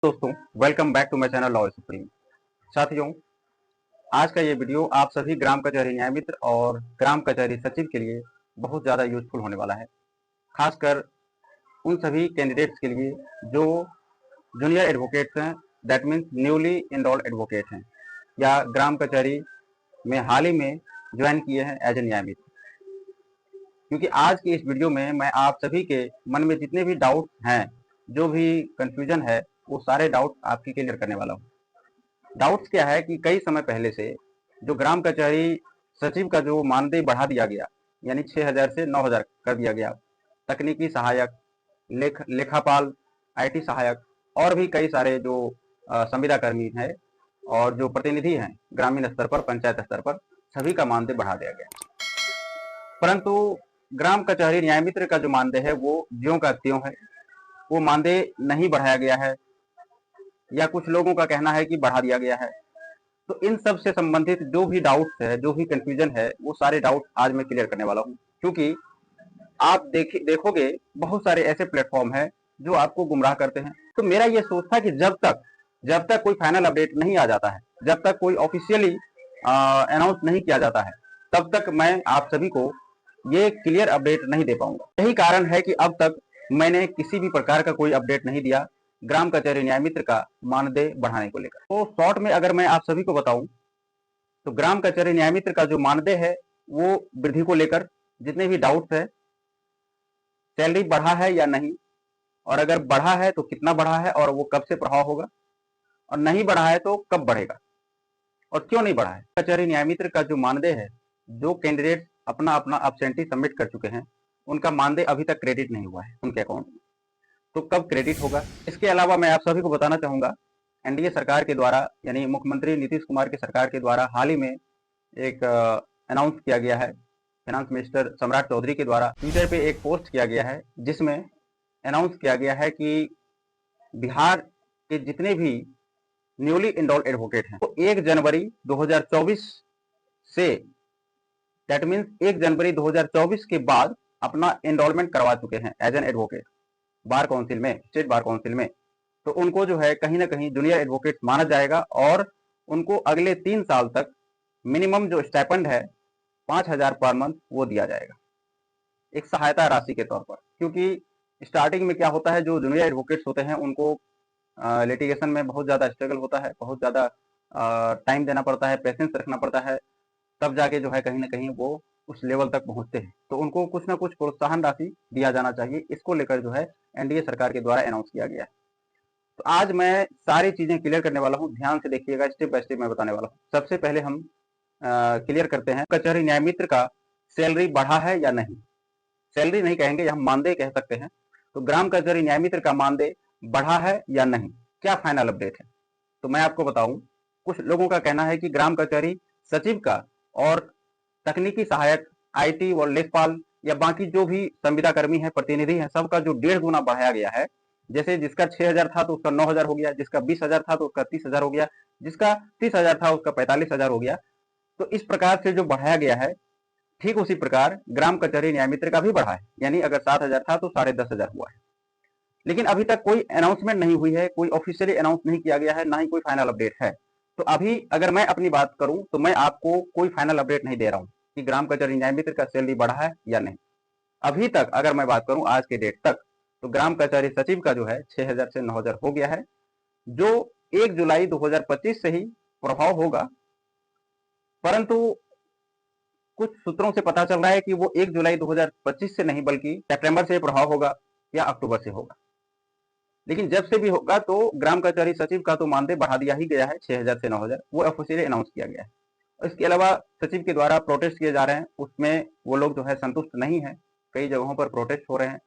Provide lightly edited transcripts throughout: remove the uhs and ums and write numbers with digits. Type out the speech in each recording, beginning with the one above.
दोस्तों, welcome back to my channel Law Supreme. साथियों, आज का ये वीडियो आप सभी ग्राम कचहरी न्याय मित्र और ग्राम कचहरी सचिव के लिए बहुत ज़्यादा यूजफुल होने वाला है। खासकर उन सभी कैंडिडेट्स के लिए जो जूनियर एडवोकेट्स हैं, that means newly enrolled advocate हैं या ग्राम कचहरी में हाल ही में ज्वाइन किए हैं एज ए न्याय मित्र। क्योंकि आज की इस वीडियो में मैं आप सभी के मन में जितने भी डाउट हैं, जो भी कंफ्यूजन है, वो सारे डाउट आपकी क्लियर करने वाला हूँ। डाउट्स क्या है कि कई समय पहले से जो ग्राम कचहरी सचिव का जो मानदेय बढ़ा दिया गया, यानी 6,000 से 9,000 कर दिया गया। तकनीकी सहायक, लेखापाल, आईटी सहायक और भी कई सारे जो संविदा कर्मी हैं और जो प्रतिनिधि हैं ग्रामीण स्तर पर, पंचायत स्तर पर, सभी का मानदेय बढ़ा दिया गया। परंतु ग्राम कचहरी न्याय मित्र का जो मानदेय है वो ज्यों का त्यों है, वो मानदेय नहीं बढ़ाया गया है या कुछ लोगों का कहना है कि बढ़ा दिया गया है। तो इन सब से संबंधित जो भी डाउट्स है, जो भी कंफ्यूजन है, वो सारे डाउट आज मैं क्लियर करने वाला हूँ। क्योंकि आप देखोगे बहुत सारे ऐसे प्लेटफॉर्म है जो आपको गुमराह करते हैं। तो मेरा ये सोच था कि जब तक कोई फाइनल अपडेट नहीं आ जाता है, जब तक कोई ऑफिशियली अनाउंस नहीं किया जाता है, तब तक मैं आप सभी को ये क्लियर अपडेट नहीं दे पाऊंगा। यही कारण है कि अब तक मैंने किसी भी प्रकार का कोई अपडेट नहीं दिया ग्राम कचहरी न्याय मित्र का मानदेय बढ़ाने को लेकर। तो शॉर्ट में अगर मैं आप सभी को बताऊं तो ग्राम कचहरी न्याय मित्र का जो मानदेय है वो वृद्धि को लेकर जितने भी डाउट्स है, सैलरी बढ़ा है या नहीं, और अगर बढ़ा है तो कितना बढ़ा है और वो कब से प्रभाव होगा, और नहीं बढ़ा है तो कब बढ़ेगा और क्यों नहीं बढ़ा है। कचहरी न्याय मित्र का जो मानदेय है, जो कैंडिडेट अपना अपना एब्सेंटी सबमिट कर चुके हैं, उनका मानदेय अभी तक क्रेडिट नहीं हुआ है उनके अकाउंट में। तो कब क्रेडिट होगा। इसके अलावा मैं आप सभी को बताना चाहूंगा, एनडीए सरकार के द्वारा, यानी मुख्यमंत्री नीतीश कुमार की सरकार के द्वारा हाल ही में एक अनाउंस किया गया है, फाइनेंस मिनिस्टर सम्राट चौधरी के द्वारा ट्विटर पे एक पोस्ट किया गया है, जिसमें अनाउंस किया गया है कि बिहार के जितने भी न्यूली इनरोल्ड एडवोकेट हैं, तो 1 जनवरी 2024 से, दैट मीन्स 1 जनवरी 2024 के बाद अपना एनरोलमेंट करवा चुके हैं as an advocate bar council में, स्टेट बार काउंसिल में। तो उनको जो है कहीं ना कहीं जूनियर एडवोकेट माना जाएगा और उनको अगले 3 साल तक मिनिमम जो स्टाइपेंड है 5,000 पर मंथ वो दिया जाएगा, एक सहायता राशि के तौर पर। क्योंकि स्टार्टिंग में क्या होता है, जो जूनियर एडवोकेट्स होते हैं उनको लिटिगेशन में बहुत ज़्यादा स्ट्रगल होता है, बहुत ज़्यादा टाइम देना पड़ता है, पेशेंस रखना पड़ता है, तब जाके जो है कहीं ना कहीं वो उस लेवल तक पहुंचते हैं। तो उनको कुछ ना कुछ प्रोत्साहन राशि दिया जाना चाहिए। इसको लेकर जो है एनडीए सरकार के द्वारा अनाउंस किया गया है। तो आज मैं सारी चीजें क्लियर करने वाला हूँ, ध्यान से देखिएगा, स्टेप बाय स्टेप मैं बताने वाला हूँ। सबसे पहले हम क्लियर करते हैं, कचहरी न्याय मित्र का सैलरी बढ़ा है या नहीं। सैलरी नहीं कहेंगे, हम मानदेय कह सकते हैं। तो ग्राम कचहरी न्याय मित्र का मानदेय बढ़ा है या नहीं, क्या फाइनल अपडेट है। तो मैं आपको बताऊं, कुछ लोगों का कहना है कि ग्राम कचहरी सचिव का और तकनीकी सहायक, आईटी और लेखपाल या बाकी जो भी संविदा कर्मी है, प्रतिनिधि है, सबका जो 1.5 गुना बढ़ाया गया है। जैसे जिसका 6,000 था तो उसका 9,000 हो गया, जिसका 20,000 था तो उसका 30,000 हो गया, जिसका 30,000 था उसका 45,000 हो गया। तो इस प्रकार से जो बढ़ाया गया है, ठीक उसी प्रकार ग्राम कचहरी न्याय मित्र का भी बढ़ा है, यानी अगर 7,000 था तो 10,500 हुआ है। लेकिन अभी तक कोई अनाउंसमेंट नहीं हुई है, कोई ऑफिशियली अनाउंस नहीं किया गया है, ना ही कोई फाइनल अपडेट है। तो अभी अगर मैं अपनी बात करूं तो मैं आपको कोई फाइनल अपडेट नहीं दे रहा हूं कि ग्राम कचहरी न्याय मित्र का सैलरी बढ़ा है या नहीं। अभी तक अगर मैं बात करूं आज के डेट तक, तो ग्राम कचहरी सचिव का जो है 6,000 से 9,000 हो गया है, जो 1 जुलाई 2025 से ही प्रभाव होगा। परंतु कुछ सूत्रों से पता चल रहा है कि वो 1 जुलाई 2025 से नहीं बल्कि सितंबर से प्रभाव होगा या अक्टूबर से होगा। लेकिन जब से भी होगा तो ग्राम कचहरी सचिव का तो मानदेय बढ़ा दिया ही गया है 6,000 से 9,000, वो ऑफिशियली अनाउंस किया गया है। इसके अलावा सचिव के द्वारा प्रोटेस्ट किए जा रहे हैं, उसमें वो लोग जो है संतुष्ट नहीं है, कई जगहों पर प्रोटेस्ट हो रहे हैं,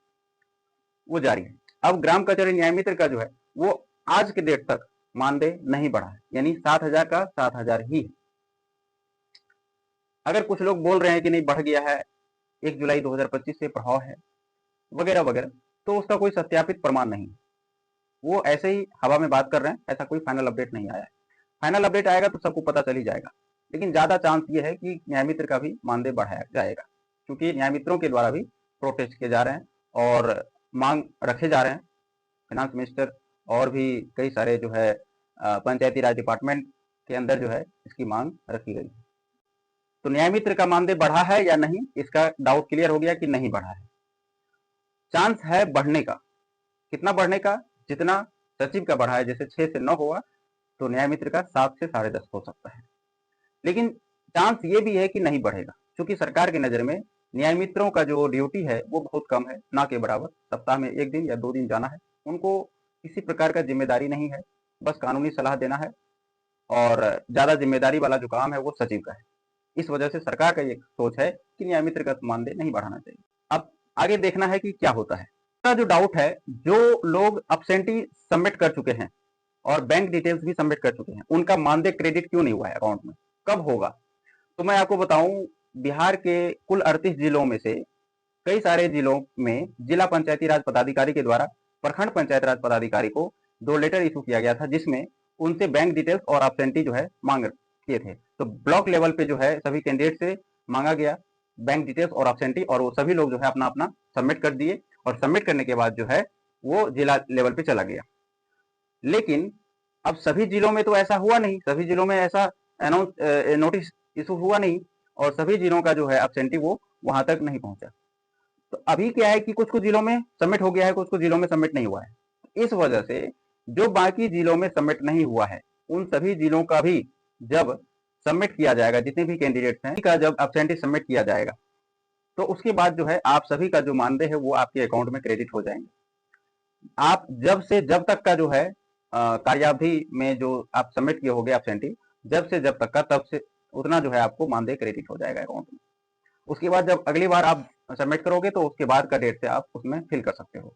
वो जारी है। अब ग्राम कचहरी न्याय मित्र का जो है वो आज के डेट तक मानदेय नहीं बढ़ा है, यानी 7,000 का 7,000 ही है। अगर कुछ लोग बोल रहे हैं कि नहीं बढ़ गया है, 1 जुलाई 2025 से प्रभाव है वगैरह वगैरह, तो उसका कोई सत्यापित प्रमाण नहीं है, वो ऐसे ही हवा में बात कर रहे हैं, ऐसा कोई फाइनल अपडेट नहीं आया है। फाइनल अपडेट आएगा तो सबको पता चल ही जाएगा। लेकिन ज्यादा चांस ये है कि न्याय मित्र का भी मानदेय बढ़ाया जाएगा, क्योंकि न्याय मित्रों के द्वारा भी प्रोटेस्ट किए जा रहे हैं और मांग रखे जा रहे हैं। फाइनेंस मिनिस्टर और भी कई सारे जो है पंचायती राज डिपार्टमेंट के अंदर जो है इसकी मांग रखी गई। तो न्याय मित्र का मानदेय बढ़ा है या नहीं, इसका डाउट क्लियर हो गया कि नहीं बढ़ा है। चांस है बढ़ने का। कितना बढ़ने का? जितना सचिव का बढ़ा है, जैसे 6 से 9 हुआ तो न्याय मित्र का 7 से 10.5 हो सकता है। लेकिन चांस ये भी है कि नहीं बढ़ेगा, क्योंकि सरकार की नजर में न्याय मित्रों का जो ड्यूटी है वो बहुत कम है, ना के बराबर। सप्ताह में 1 दिन या 2 दिन जाना है, उनको किसी प्रकार का जिम्मेदारी नहीं है, बस कानूनी सलाह देना है, और ज्यादा जिम्मेदारी वाला जो काम है वो सचिव का है। इस वजह से सरकार का ये सोच है कि न्याय मित्र का मानदेय नहीं बढ़ाना चाहिए। अब आगे देखना है कि क्या होता है। जो डाउट है, जो लोग अब्सेंटी सबमिट कर चुके हैं और बैंक डिटेल्स भी सबमिट कर चुके हैं, उनका मानदेय क्रेडिट क्यों नहीं हुआ है अकाउंट में, कब होगा? तो मैं आपको बताऊं, बिहार के कुल 38 जिलों में से कई सारे जिलों में जिला पंचायती राज पदाधिकारी के द्वारा प्रखंड पंचायत राज पदाधिकारी को 2 लेटर इशू किया गया था, जिसमें उनसे बैंक डिटेल्स और अब्सेंटी जो है मांग किए थे। तो ब्लॉक लेवल पे जो है सभी कैंडिडेट से मांगा गया बैंक डिटेल्स और अब्सेंटी, और वो सभी लोग जो है अपना अपना सबमिट कर दिए, और सबमिट करने के बाद जो है वो जिला लेवल पे चला गया। लेकिन अब सभी जिलों में तो ऐसा हुआ नहीं, सभी जिलों में ऐसा नोटिस इशू हुआ नहीं, और सभी जिलों का जो है अब्सेंटी वो वहां तक नहीं पहुंचा। तो अभी क्या है कि कुछ कुछ जिलों में सबमिट हो गया है, कुछ कुछ जिलों में सबमिट नहीं हुआ है। इस वजह से जो बाकी जिलों में सबमिट नहीं हुआ है, उन सभी जिलों का भी जब सबमिट किया जाएगा, जितने भी कैंडिडेट्स हैं का जब अब्सेंटी सबमिट किया जाएगा, तो उसके बाद जो है आप सभी का जो मानदेय है वो आपके अकाउंट में क्रेडिट हो जाएंगे। आप जब से जब तक का जो है कार्यावधि में जो आप सबमिट किए होंगे अब्सेंटी, जब से जब तक का, तब से उतना जो है आपको मानदेय क्रेडिट हो जाएगा अकाउंट में। उसके बाद जब अगली बार आप सबमिट करोगे तो उसके बाद का डेट से आप उसमें फिल कर सकते हो।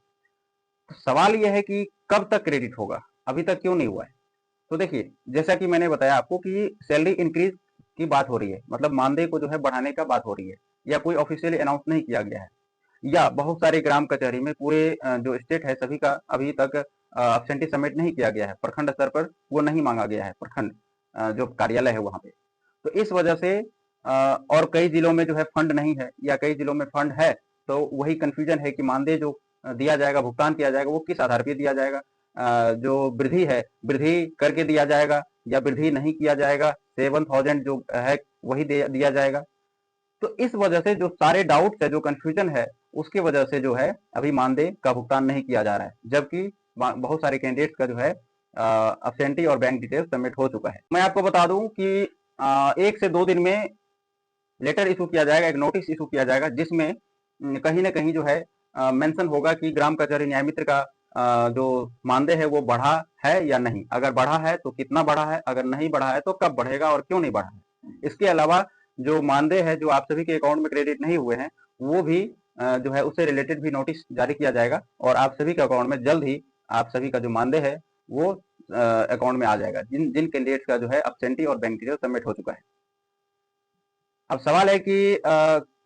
तो सवाल यह है कि कब तक क्रेडिट होगा, अभी तक क्यों नहीं हुआ है? तो देखिए, जैसा कि मैंने बताया आपको कि सैलरी इंक्रीज की बात हो रही है, मतलब मानदेय को जो है बढ़ाने का बात हो रही है, या कोई ऑफिशियली अनाउंस नहीं किया गया है, या बहुत सारे ग्राम कचहरी में पूरे जो स्टेट है सभी का अभी तक अब्सेंटी सबमिट नहीं किया गया है, प्रखंड स्तर पर वो नहीं मांगा गया है, प्रखंड जो कार्यालय है वहां पे। तो इस वजह से और कई जिलों में जो है फंड नहीं है, या कई जिलों में फंड है, तो वही कंफ्यूजन है कि मानदेय जो दिया जाएगा, भुगतान किया जाएगा, वो किस आधार पर दिया जाएगा। जो वृद्धि है, वृद्धि करके दिया जाएगा या वृद्धि नहीं किया जाएगा, 7,000 जो है वही दिया जाएगा। तो इस वजह से जो सारे डाउट्स है, जो कंफ्यूजन है, उसकी वजह से जो है अभी मानदेय का भुगतान नहीं किया जा रहा है, जबकि बहुत सारे कैंडिडेट्स का जो है अब्सेंटी और बैंक डिटेल्स सबमिट हो चुका है। मैं आपको बता दूं कि 1 से 2 दिन में लेटर इशू किया जाएगा, एक नोटिस इशू किया जाएगा, जिसमें कहीं ना कहीं जो है मेंशन होगा कि ग्राम कचहरी न्याय मित्र का जो मानदेय है वो बढ़ा है या नहीं। अगर बढ़ा है तो कितना बढ़ा है, अगर नहीं बढ़ा है तो कब बढ़ेगा और क्यों नहीं बढ़ा है। इसके अलावा जो मानदेय है जो आप सभी के अकाउंट में क्रेडिट नहीं हुए हैं, वो भी जो है उससे रिलेटेड भी नोटिस जारी किया जाएगा, और आप सभी के अकाउंट में जल्द ही आप सभी का जो मानदेय है वो अकाउंट में आ जाएगा, जिन जिन कैंडिडेट्स का जो है अब्सेंटी और बैंक डिटेल सबमिट हो चुका है। अब सवाल है कि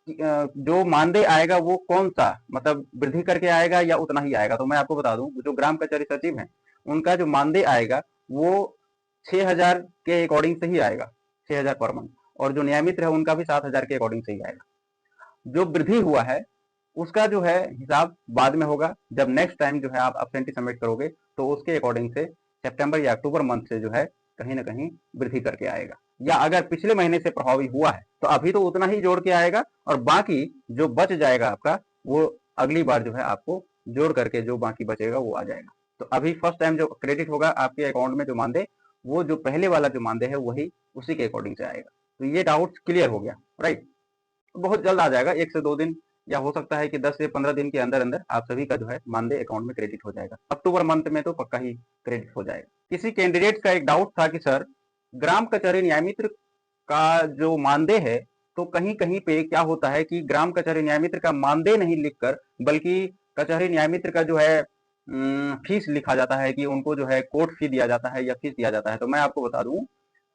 जो मानदेय आएगा वो कौन सा, मतलब वृद्धि करके आएगा या उतना ही आएगा। तो मैं आपको बता दूं, जो ग्राम कचहरी सचिव हैं उनका जो मानदेय आएगा वो 6,000 के अकॉर्डिंग से ही आएगा, 6,000 पर मंथ, और जो न्याय मित्र है उनका भी 7,000 के अकॉर्डिंग से ही आएगा। जो वृद्धि हुआ है उसका जो है हिसाब बाद में होगा, जब नेक्स्ट टाइम जो है आप अब्सेंटी सबमिट करोगे तो उसके अकॉर्डिंग से सितंबर या अक्टूबर मंथ से जो है कहीं ना कहीं वृद्धि करके आएगा, या अगर पिछले महीने से प्रभावी हुआ है तो अभी तो उतना ही जोड़ के आएगा, और बाकी जो बच जाएगा आपका वो अगली बार जो है आपको जोड़ करके जो बाकी बचेगा वो आ जाएगा। तो अभी फर्स्ट टाइम जो क्रेडिट होगा आपके अकाउंट में जो मानदेय, वो जो पहले वाला जो मानदेय है वही उसी के अकॉर्डिंग से आएगा। तो ये डाउट क्लियर हो गया, राइट। बहुत जल्द आ जाएगा, 1 से 2 दिन, या हो सकता है कि 10 से 15 दिन के अंदर अंदर आप सभी का जो है मानदेय अकाउंट में क्रेडिट हो जाएगा। अक्टूबर मंथ में तो पक्का ही क्रेडिट हो जाएगा। किसी कैंडिडेट का एक डाउट था कि सर, ग्राम कचहरी न्याय मित्र का जो मानदेय है, तो कहीं कहीं पे क्या होता है कि ग्राम कचहरी न्याय मित्र का मानदेय नहीं लिखकर बल्कि कचहरी न्याय मित्र का जो है फीस लिखा जाता है, कि उनको जो है कोर्ट फी दिया जाता है या फीस दिया जाता है। तो मैं आपको बता दूं,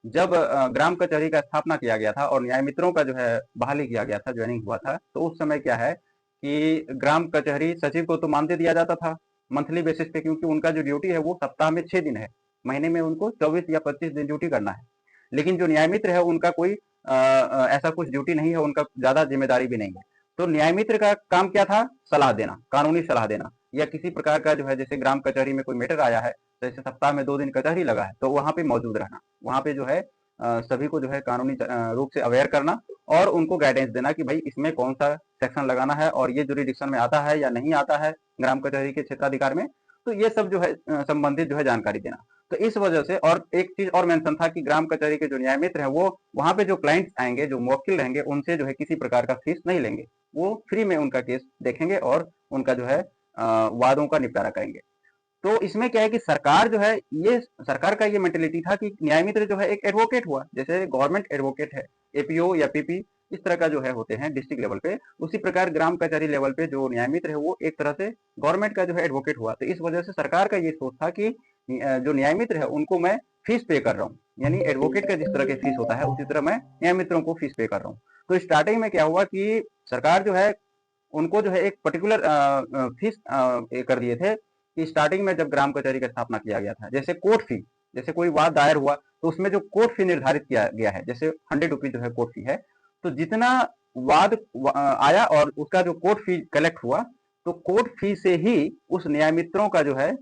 जब ग्राम कचहरी का स्थापना किया गया था और न्याय मित्रों का जो है बहाली किया गया था, ज्वाइनिंग हुआ था, तो उस समय क्या है कि ग्राम कचहरी सचिव को तो मानदेय दिया जाता था मंथली बेसिस पे, क्योंकि उनका जो ड्यूटी है वो सप्ताह में 6 दिन है, महीने में उनको 24 या 25 दिन ड्यूटी करना है। लेकिन जो न्याय मित्र है उनका कोई ऐसा कुछ ड्यूटी नहीं है, उनका ज्यादा जिम्मेदारी भी नहीं है। तो न्याय मित्र का काम क्या था? सलाह देना, कानूनी सलाह देना, या किसी प्रकार का जो है जैसे ग्राम कचहरी में कोई मैटर आया है, जैसे सप्ताह में 2 दिन कचहरी लगा है, तो वहाँ पे मौजूद रहना, वहाँ पे जो है सभी को जो है कानूनी रूप से अवेयर करना और उनको गाइडेंस देना कि भाई इसमें कौन सा सेक्शन लगाना है और ये जुरिडिक्शन में आता है या नहीं आता है ग्राम कचहरी के क्षेत्राधिकार में, तो ये सब जो है संबंधित जो है जानकारी देना। तो इस वजह से, और एक चीज और मेंशन था कि ग्राम कचहरी के जो न्याय मित्र हैं वो वहां पे जो क्लाइंट्स आएंगे, जो मुवक्किल रहेंगे, उनसे जो है किसी प्रकार का फीस नहीं लेंगे, वो फ्री में उनका केस देखेंगे और उनका जो है वादों का निपटारा करेंगे। तो इसमें क्या है कि सरकार जो है, ये सरकार का ये मेंटेलिटी था कि न्याय मित्र जो है एक एडवोकेट हुआ, जैसे गवर्नमेंट एडवोकेट है, एपीओ या पीपी इस तरह का जो है होते हैं डिस्ट्रिक्ट लेवल पे, उसी प्रकार ग्राम कचहरी लेवल पे जो न्याय मित्र है वो एक तरह से गवर्नमेंट का जो है एडवोकेट हुआ। तो इस वजह से सरकार का ये सोच था कि जो न्याय मित्र है उनको मैं फीस पे कर रहा हूँ, यानी एडवोकेट का जिस तरह के फीस होता है उसी तरह मैं न्याय मित्रों को फीस पे कर रहा हूँ। तो स्टार्टिंग में क्या हुआ कि सरकार जो है उनको जो है एक पर्टिकुलर फीस कर दिए थे कि स्टार्टिंग में जब ग्राम कचहरी का स्थापना किया गया था, जैसे कोर्ट फी, जैसे कोई वाद दायर हुआ तो उसमें जो कोर्ट फी निर्धारित किया गया है, जैसे 100 रुपीज जो है कोर्ट फी है, तो जितना वाद आया और उसका जो कोर्ट फी कलेक्ट हुआ, तो कोर्ट फी से ही उस न्यायमित्रों का जो है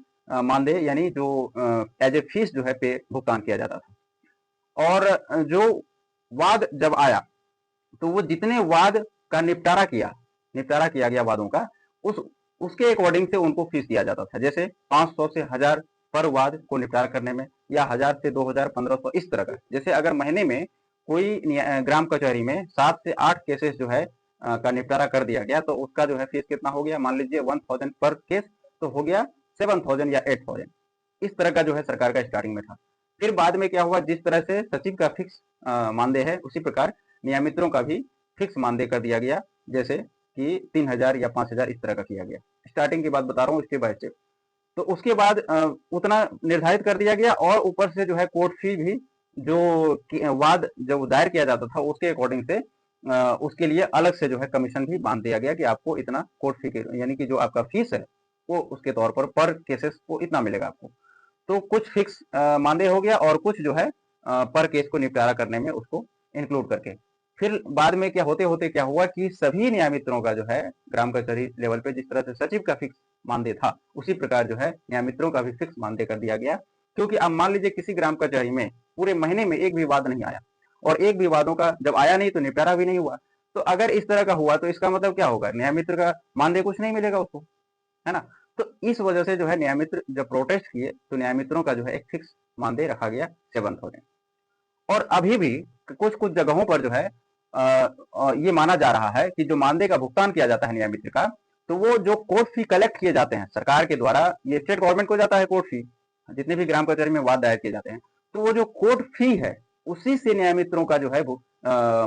मानदेय यानी जो एज ए फीस जो है पे भुगतान किया जाता था। और जो वाद जब आया तो वो जितने वाद का निपटारा किया गया वादों का, उसके अकॉर्डिंग से उनको फीस दिया जाता था। जैसे 500 से 1000 पर वाद को निपटारा करने में, या 1000 से 2000, 1500 इस तरह का। जैसे अगर महीने में कोई ग्राम कचहरी में 7 से 8 केसेस जो है का निपटारा कर दिया गया, तो उसका जो है फीस कितना हो गया, मान लीजिए 1000 पर केस, तो हो गया 7000 या 8000। इस तरह का जो है सरकार का स्टार्टिंग में था। फिर बाद में क्या हुआ, जिस तरह से सचिव का फिक्स मानदेय है, उसी प्रकार नियमित्रों का भी फिक्स मानदेय कर दिया गया, जैसे कि 3000 या 5000 इस तरह का किया गया। स्टार्टिंग की बात बता रहा हूँ, स्टेप बाय स्टेप। तो उसके बाद उतना निर्धारित कर दिया गया और ऊपर से जो है कोर्ट फी भी जो वाद जब दायर किया जाता था उसके अकॉर्डिंग से उसके लिए अलग से जो है कमीशन भी बांध दिया गया कि आपको इतना कोर्ट फी, यानी कि जो आपका फीस है वो उसके तौर पर केसेस को इतना मिलेगा आपको। तो कुछ फिक्स मानदेय हो गया और कुछ जो है पर केस को निपटारा करने में उसको इंक्लूड करके। फिर बाद में क्या होते होते क्या हुआ कि सभी न्यायमित्रों का जो है ग्राम कचहरी लेवल पे जिस तरह से सचिव का फिक्स मानदेय था, उसी प्रकार जो है न्यायमित्रों का भी फिक्स मानदेय कर दिया गया। क्योंकि अब मान लीजिए किसी ग्राम कचहरी में पूरे महीने में एक भी वाद नहीं आया, और एक भी वादों का जब आया नहीं तो निपटारा भी नहीं हुआ, तो अगर इस तरह का हुआ तो इसका मतलब क्या होगा, न्यायमित्र का मानदेय कुछ नहीं मिलेगा उसको, है ना। तो इस वजह से जो है न्यायमित्र जब प्रोटेस्ट किए तो न्यायमित्रों का जो है एक फिक्स मानदेय रखा गया 7000। और अभी भी कुछ कुछ जगहों पर जो है ये माना जा रहा है कि जो मानदेय का भुगतान किया जाता है न्यायमित्र का, तो वो जो कोर्ट फी कलेक्ट किए जाते हैं सरकार के द्वारा, ये स्टेट गवर्नमेंट को जाता है कोर्ट फी, जितने भी ग्राम कचहरी में वाद दायर किए जाते हैं, तो वो जो कोर्ट फी है उसी से न्यायमित्रों का जो है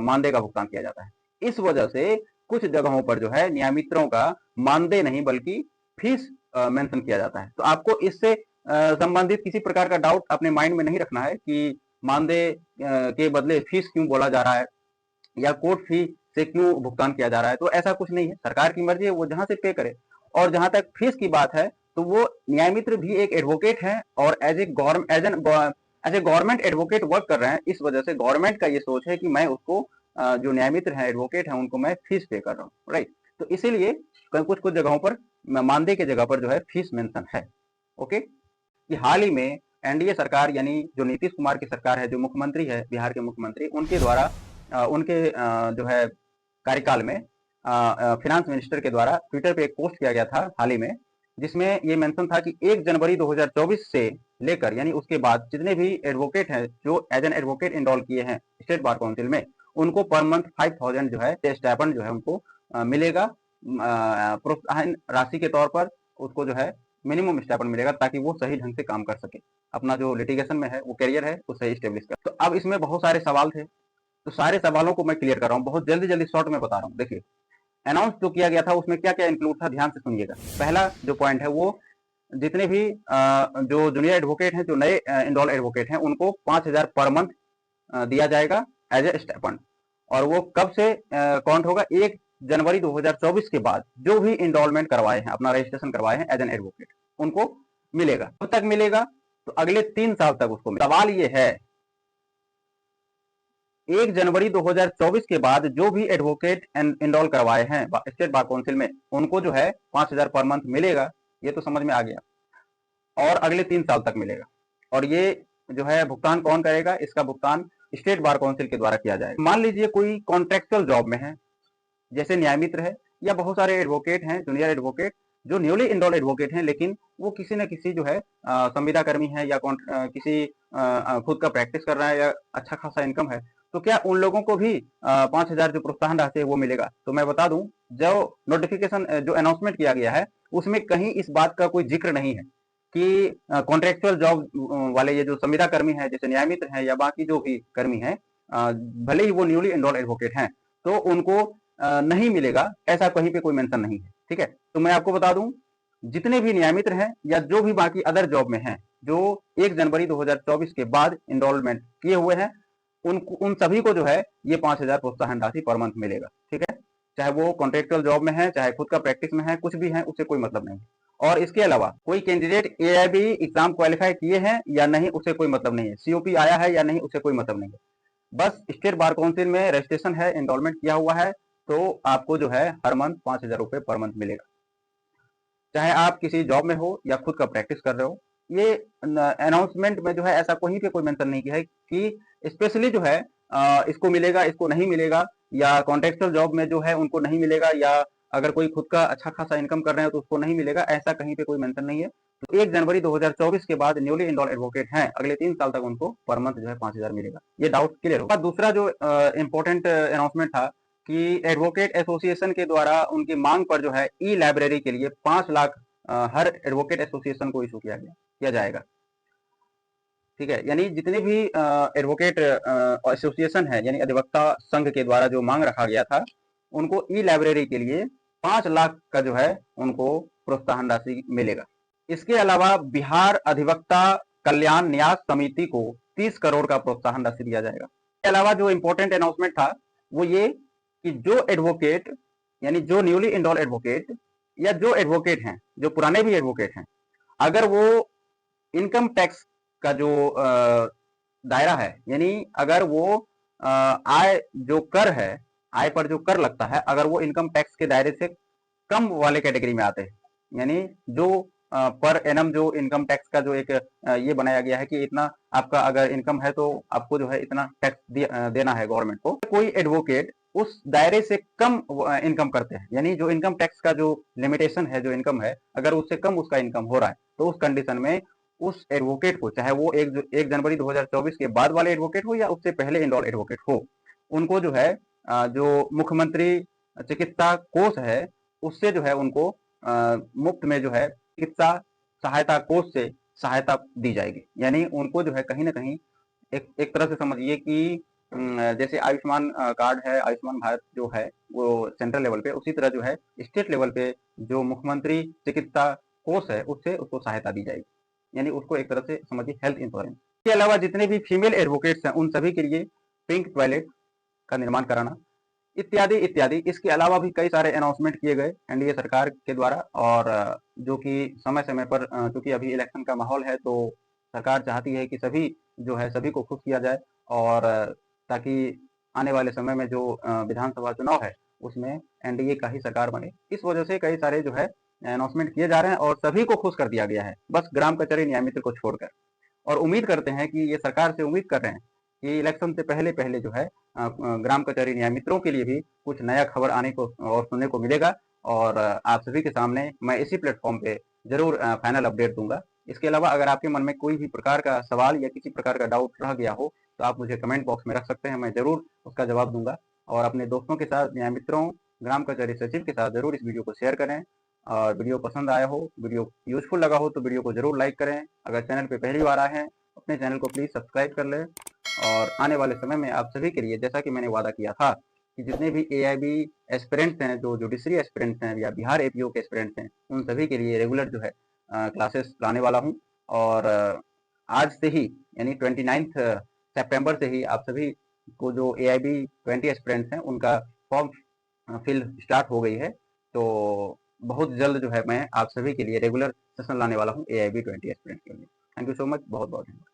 मानदेय का भुगतान किया जाता है। इस वजह से कुछ जगहों पर जो है न्यायमित्रों का मानदेय नहीं बल्कि फीस मेंशन किया जाता है। तो आपको इससे संबंधित किसी प्रकार का डाउट अपने माइंड में नहीं रखना है कि मानदेय के बदले फीस क्यों बोला जा रहा है या कोर्ट फी से क्यों भुगतान किया जा रहा है। तो ऐसा कुछ नहीं है, सरकार की मर्जी है, वो जहां से पे करे। और जहां तक फीस की बात है तो वो न्यायमित्र भी एक एडवोकेट है और as a government advocate work कर रहे हैं। इस वजह से गवर्नमेंट का ये सोच है कि मैं उसको जो न्यायमित्र है एडवोकेट है उनको मैं फीस पे कर रहा हूँ, राइट। तो इसीलिए कुछ कुछ जगहों पर मानदेय की जगह पर जो है फीस मेंशन है। ओके, कि हाल ही में एनडीए सरकार यानी जो नीतीश कुमार की सरकार है, जो मुख्यमंत्री है बिहार के मुख्यमंत्री, उनके द्वारा उनके जो है कार्यकाल में फिनांस मिनिस्टर के द्वारा ट्विटर पे एक पोस्ट किया गया था हाल ही में, जिसमें ये मेंशन था कि 1 जनवरी 2024 से लेकर यानी उसके बाद जितने भी एडवोकेट हैं जो एज एन एडवोकेट इनरोल किए हैं स्टेट बार काउंसिल में, उनको पर मंथ 5000 जो है स्टाइपेंड जो है उनको मिलेगा, प्रोत्साहन राशि के तौर पर उसको जो है मिनिमम स्टाइपेंड मिलेगा, ताकि वो सही ढंग से काम कर सके, अपना जो लिटिगेशन में है वो करियर है वो सही स्टेब्लिश कर। तो अब इसमें बहुत सारे सवाल थे, तो सारे सवालों को मैं क्लियर कर रहा हूँ, बहुत जल्दी जल्दी शॉर्ट में बता रहा हूँ। देखिए, अनाउंस जो किया गया था उसमें क्या क्या इंक्लूड था, ध्यान से सुनिएगा। पहला जो पॉइंट है वो जितने भी जो जूनियर एडवोकेट हैं, जो नए इनरोल एडवोकेट हैं, उनको 5000 पर मंथ दिया जाएगा एज ए स्टाइपेंड। और वो कब से काउंट होगा, 1 जनवरी 2024 के बाद जो भी इनरोलमेंट करवाए हैं, अपना रजिस्ट्रेशन करवाए हैं एज एन एडवोकेट, उनको मिलेगा। कब तक मिलेगा, तो अगले 3 साल तक उसको मिलेगा। सवाल ये है 1 जनवरी 2024 के बाद जो भी एडवोकेट एनरोल करवाए हैं स्टेट बार काउंसिल में, उनको जो है 5000 पर मंथ मिलेगा। ये तो समझ में आ गया। और अगले 3 साल तक मिलेगा। और ये जो है भुगतान कौन करेगा? इसका भुगतान स्टेट बार काउंसिल के द्वारा किया जाएगा। मान लीजिए कोई कॉन्ट्रेक्चुअल जॉब में है, जैसे न्याय मित्र है, या बहुत सारे एडवोकेट हैं, जूनियर एडवोकेट जो न्यूली इनरोल्ड एडवोकेट हैं, लेकिन वो किसी न किसी जो है संविदा कर्मी है या किसी खुद का प्रैक्टिस कर रहा है या अच्छा खासा इनकम है, तो क्या उन लोगों को भी 5,000 जो प्रोत्साहन राशि है वो मिलेगा? तो मैं बता दूं, जो नोटिफिकेशन जो अनाउंसमेंट किया गया है उसमें कहीं इस बात का कोई जिक्र नहीं है कि कॉन्ट्रेक्चुअल जॉब वाले ये जो संविदा कर्मी है, जैसे न्याय मित्र है या बाकी जो भी कर्मी है, भले ही वो न्यूली इनरोल्ड एडवोकेट हैं, तो उनको नहीं मिलेगा, ऐसा कहीं पे कोई मेंशन नहीं है। ठीक है, तो मैं आपको बता दूं, जितने भी न्यायमित्र हैं या जो भी बाकी अदर जॉब में हैं, जो 1 जनवरी 2024 के बाद इनरोलमेंट किए हुए हैं, उन सभी को जो है ये 5,000 प्रोत्साहन राशि पर मंथ मिलेगा। ठीक है, चाहे वो कॉन्ट्रेक्चुअल जॉब में है, चाहे खुद का प्रैक्टिस में है, कुछ भी है, उससे कोई मतलब नहीं। और इसके अलावा कोई कैंडिडेट AIB एग्जाम क्वालिफाई किए हैं या नहीं, उससे कोई मतलब नहीं है। COP आया है या नहीं, उससे कोई मतलब नहीं है। बस स्टेट बार काउंसिल में रजिस्ट्रेशन है, एनरोलमेंट किया हुआ है, तो आपको जो है हर मंथ 5,000 रुपये पर मंथ मिलेगा, चाहे आप किसी जॉब में हो या खुद का प्रैक्टिस कर रहे हो। ये अनाउंसमेंट में जो है ऐसा कहीं पे कोई मेंशन नहीं किया है कि स्पेशली जो है इसको मिलेगा, इसको नहीं मिलेगा, या कॉन्ट्रेक्चुअल जॉब में जो है उनको नहीं मिलेगा, या अगर कोई खुद का अच्छा खासा इनकम कर रहे हैं तो उसको नहीं मिलेगा, ऐसा कहीं पे कोई मेंशन नहीं है। तो 1 जनवरी 2024 के बाद न्यूली इनरोल्ड एडवोकेट हैं, अगले 3 साल तक उनको पर मंथ जो है 5,000 मिलेगा। ये डाउट क्लियर होगा। दूसरा जो इंपॉर्टेंट अनाउंसमेंट था कि एडवोकेट एसोसिएशन के द्वारा उनकी मांग पर जो है लाइब्रेरी के लिए 5 लाख हर एडवोकेट एसोसिएशन को इशू किया जाएगा। ठीक है, यानी जितने भी एडवोकेट एसोसिएशन है, यानी अधिवक्ता संघ के द्वारा जो मांग रखा गया था, उनको लाइब्रेरी के लिए 5 लाख का जो है उनको प्रोत्साहन राशि मिलेगा। इसके अलावा बिहार अधिवक्ता कल्याण न्यास समिति को 30 करोड़ का प्रोत्साहन राशि दिया जाएगा। इसके अलावा जो इंपॉर्टेंट अनाउंसमेंट था वो ये कि जो एडवोकेट, यानी जो न्यूली इनरोल्ड एडवोकेट या जो एडवोकेट हैं, जो पुराने भी एडवोकेट हैं, अगर वो इनकम टैक्स का जो दायरा है, यानी अगर वो आय जो कर है, आय पर जो कर लगता है, अगर वो इनकम टैक्स के दायरे से कम वाले कैटेगरी में आते हैं, यानी जो पर एनम जो इनकम टैक्स का जो एक ये बनाया गया है कि इतना आपका अगर इनकम है तो आपको जो है इतना टैक्स देना है गवर्नमेंट को। कोई एडवोकेट उस दायरे से कम इनकम करते हैं, यानी जो इनकम टैक्स का जो लिमिटेशन है, जो इनकम है, अगर उससे कम उसका इनकम हो रहा है, तो उस कंडीशन में उस एडवोकेट को, चाहे वो 1 जनवरी 2024 के बाद वाले एडवोकेट हो या उससे पहले इनरोल्ड एडवोकेट हो, उनको जो है जो मुख्यमंत्री चिकित्सा कोष है उससे जो है उनको मुफ्त में जो है चिकित्सा सहायता कोष से सहायता दी जाएगी। यानी उनको जो है कहीं ना कहीं एक तरह से समझिए कि जैसे आयुष्मान कार्ड है, आयुष्मान भारत जो है वो सेंट्रल लेवल पे, उसी तरह जो है स्टेट लेवल पे जो मुख्यमंत्री चिकित्सा कोष है उससे उसको सहायता दी जाएगी, यानी उसको एक तरह से समझिए हेल्थ इंश्योरेंस। इसके अलावा जितने भी फीमेल एडवोकेट्स हैं उन सभी के लिए पिंक टॉयलेट का निर्माण कराना, इत्यादि इत्यादि। इसके अलावा भी कई सारे अनाउंसमेंट किए गए एनडीए सरकार के द्वारा, और जो कि समय समय पर, चूंकि अभी इलेक्शन का माहौल है तो सरकार चाहती है कि सभी जो है सभी को खुश किया जाए, और ताकि आने वाले समय में जो विधानसभा चुनाव है उसमें एनडीए का ही सरकार बने। इस वजह से कई सारे जो है अनाउंसमेंट किए जा रहे हैं और सभी को खुश कर दिया गया है, बस ग्राम कचहरी न्याय मित्र को छोड़कर। और उम्मीद करते हैं कि ये सरकार से उम्मीद कर रहे हैं कि इलेक्शन से पहले पहले जो है ग्राम कचहरी न्याय मित्रों के लिए भी कुछ नया खबर आने को और सुनने को मिलेगा, और आप सभी के सामने मैं इसी प्लेटफॉर्म पे जरूर फाइनल अपडेट दूंगा। इसके अलावा अगर आपके मन में कोई भी प्रकार का सवाल या किसी प्रकार का डाउट रह गया हो तो आप मुझे कमेंट बॉक्स में रख सकते हैं, मैं जरूर उसका जवाब दूंगा। और अपने दोस्तों के साथ, न्याय मित्रों, ग्राम कचहरी सचिव के साथ जरूर इस वीडियो को शेयर करें। और वीडियो पसंद आया हो, वीडियो यूजफुल लगा हो तो वीडियो को जरूर लाइक करें। अगर चैनल पे पहली बार आए हैं अपने चैनल को प्लीज़ सब्सक्राइब कर लें। और आने वाले समय में आप सभी के लिए, जैसा कि मैंने वादा किया था कि जितने भी AIB एस्पिरेंट्स हैं, जो जुडिशरी एस्पिरेंट्स हैं या बिहार APO के एस्पिरेंट्स हैं, उन सभी के लिए रेगुलर जो है क्लासेस लाने वाला हूं। और आज से ही, यानी 29 सितंबर से ही आप सभी को जो AIB 20 एस्पिरेंट्स हैं उनका फॉर्म फिल स्टार्ट हो गई है। तो बहुत जल्द जो है मैं आप सभी के लिए रेगुलर सेशन लाने वाला हूँ AIB 20 एस्पिरेंट्स के लिए। थैंक यू सो मच, बहुत बहुत धन्यवाद।